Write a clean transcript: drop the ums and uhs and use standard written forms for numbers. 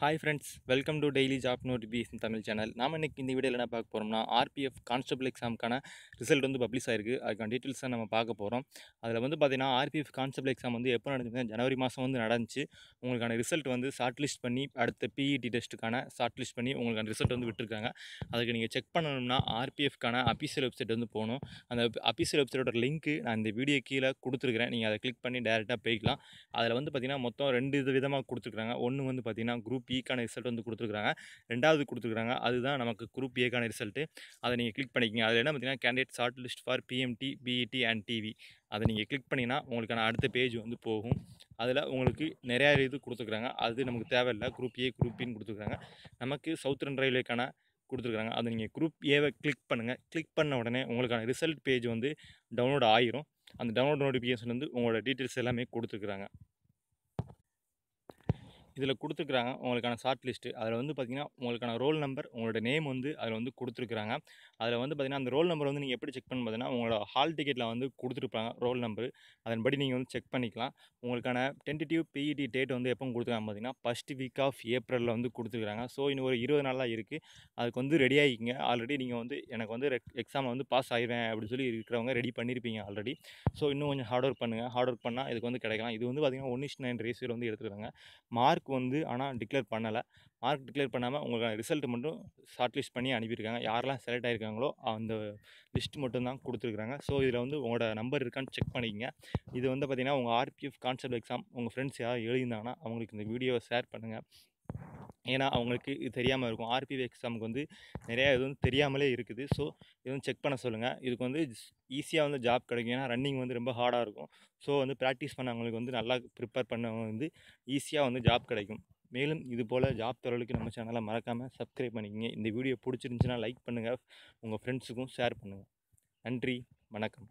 Hi friends, welcome to daily job notification Tamil channel. நாம இன்னைக்கு இந்த வீடியோவில் என்ன பார்க்க போகிறோம்னா, ஆர்பிஎஃப் கான்ஸ்டபிள் எக்ஸாமுக்கான ரிசல்ட் வந்து பப்ளிஷ் ஆயிருக்கு. அதுக்கான டீட்டெயில்ஸ் தான் நம்ம பார்க்க போகிறோம். அதில் வந்து பார்த்தீங்கன்னா, ஆர்பிஎஃப் கான்ஸ்டபிள் எக்ஸாம் வந்து எப்போ நடந்துச்சுன்னா, ஜனவரி மாதம் வந்து நடந்துச்சு. உங்களுக்கான ரிசல்ட் வந்து ஷார்ட் லிஸ்ட் பண்ணி அடுத்த பிஇடி டெஸ்ட்டுக்கான ஷார்ட் லிஸ்ட் பண்ணி உங்களுக்கான ரிசல்ட் வந்து விட்டுருக்காங்க. அதுக்கு நீங்கள் செக் பண்ணணும்னா ஆர்பிஎஃப்கான அஃபீஷியல் வெப்சைட் வந்து போகணும். அந்த அஃபீஷியல் வெப்சைட்டோட லிங்க்கு நான் இந்த வீடியோ கீழே கொடுத்துருக்கிறேன். நீங்கள் அதை கிளிக் பண்ணி டேரெக்டாக போய்க்கலாம். அதில் வந்து பார்த்தீங்கன்னா, மொத்தம் 2 விதமாக கொடுத்துருக்காங்க. ஒன்று வந்து பார்த்தீங்கன்னா, குரூப் இக்கான ரிசல்ட் வந்து கொடுத்துருக்காங்க. 2வது கொடுத்துருக்காங்க. அதுதான் நமக்கு குரூப் ஏக்கான ரிசல்ட்டு. அதை நீங்கள் கிளிக் பண்ணிக்கங்க. அதில் என்ன பார்த்தீங்கன்னா, candidate short list for BMT, PET and TV. அதை நீங்கள் கிளிக் பண்ணிங்கன்னா உங்களுக்கான அடுத்த பேஜ் வந்து போகும். அதில் உங்களுக்கு நிறையா இது கொடுத்துருக்குறாங்க. அது நமக்கு தேவையில்லை. குரூப் ஏ, குரூப் பின்னு கொடுத்துருக்காங்க. நமக்கு சவுத்ரன் ரயில்வேக்கான கொடுத்துருக்காங்க. அதை நீங்கள் குரூப் ஏவை கிளிக் பண்ணுங்கள். கிளிக் பண்ண உடனே உங்களுக்கான ரிசல்ட் பேஜ் வந்து டவுன்லோட் ஆயிரும். அந்த டவுன்லோட் நோட்டிஃபிகேஷன் வந்து உங்களோட டீட்டெயில்ஸ் எல்லாமே கொடுத்துருக்குறாங்க. இதில் கொடுத்துருக்குறாங்க உங்களுக்கான ஷார்ட் லிஸ்ட்டு. அதில் வந்து பார்த்தீங்கன்னா, உங்களுக்கான ரோல் நம்பர், உங்களோட நேம் வந்து அதில் வந்து கொடுத்துருக்குறாங்க. அதில் வந்து பார்த்தீங்கன்னா, அந்த ரோல் நம்பர் வந்து நீங்கள் எப்படி செக் பண்ணணும் பார்த்தீங்கன்னா, உங்களோட ஹால் டிக்கெட்டில் வந்து கொடுத்துருப்பாங்க ரோல் நம்பரு. அதன்படி நீங்கள் வந்து செக் பண்ணிக்கலாம். உங்களுக்கான டென்டேட்டிவ் பிஇடி டேட் வந்து எப்போ கொடுத்துருக்காங்க பார்த்தீங்கன்னா, ஃபர்ஸ்ட் வீக் ஆஃப் ஏப்ரலில் வந்து கொடுத்துருக்குறாங்க. ஸோ இன்னும் ஒரு 20 நாள் தான் இருக்குது. அதுக்கு வந்து ரெடி ஆகிக்கிங்க. ஆல்ரெடி நீங்கள் வந்து எனக்கு வந்து எக்ஸாமில் வந்து பாஸ் ஆயிடுவேன் அப்படின்னு சொல்லி இருக்கிறவங்க ரெடி பண்ணியிருப்பீங்க ஆல்ரெடி. ஸோ இன்னும் கொஞ்சம் ஹார்ட் ஒர்க் பண்ணுங்கள். ஹார்ட் ஒர்க் பண்ணால் இதுக்கு வந்து கிடைக்கலாம். இது வந்து பார்த்தீங்கன்னா 1:9 ரேஷியோவில் வந்து எடுத்துக்கிறாங்க. மார்க் வந்து ஆனால் டிக்ளேர் பண்ணலை. மார்க் டிக்ளேர் பண்ணாமல் உங்களுக்கான ரிசல்ட் மட்டும் ஷார்ட் லிஸ்ட் பண்ணி அனுப்பியிருக்காங்க. யாரெல்லாம் செலக்ட் ஆகிருக்காங்களோ அந்த லிஸ்ட் மட்டும் தான் கொடுத்துருக்குறாங்க. ஸோ இதில் வந்து உங்களோட நம்பர் இருக்கான்னு செக் பண்ணிக்கங்க. இது வந்து பார்த்தீங்கன்னா, உங்கள் ஆர்பிஎஃப் கான்ஸ்டபிள் எக்ஸாம் உங்கள் ஃப்ரெண்ட்ஸ் யாராவது எழுதியிருந்தாங்கன்னா அவங்களுக்கு இந்த வீடியோவை ஷேர் பண்ணுங்கள். ஏன்னா அவங்களுக்கு இது தெரியாமல் இருக்கும். ஆர்பிஎஃப் எக்ஸாமுக்கு வந்து நிறையா இது வந்து தெரியாமலே இருக்குது. ஸோ இது வந்து செக் பண்ண சொல்லுங்கள். இதுக்கு வந்து ஈஸியாக வந்து ஜாப் கிடைக்கும். ஏன்னா ரன்னிங் வந்து ரொம்ப ஹார்டாக இருக்கும். ஸோ வந்து ப்ராக்டிஸ் பண்ணவங்களுக்கு வந்து நல்லா ப்ரிப்பேர் பண்ணவங்க வந்து ஈஸியாக வந்து ஜாப் கிடைக்கும். மேலும் இது போல் ஜாப் தகவலுக்கு நம்ம சேனலை மறக்காமல் சப்ஸ்கிரைப் பண்ணிக்கங்க. இந்த வீடியோ பிடிச்சிருந்துச்சுன்னா லைக் பண்ணுங்கள். உங்கள் ஃப்ரெண்ட்ஸுக்கும் ஷேர் பண்ணுங்கள். நன்றி, வணக்கம்.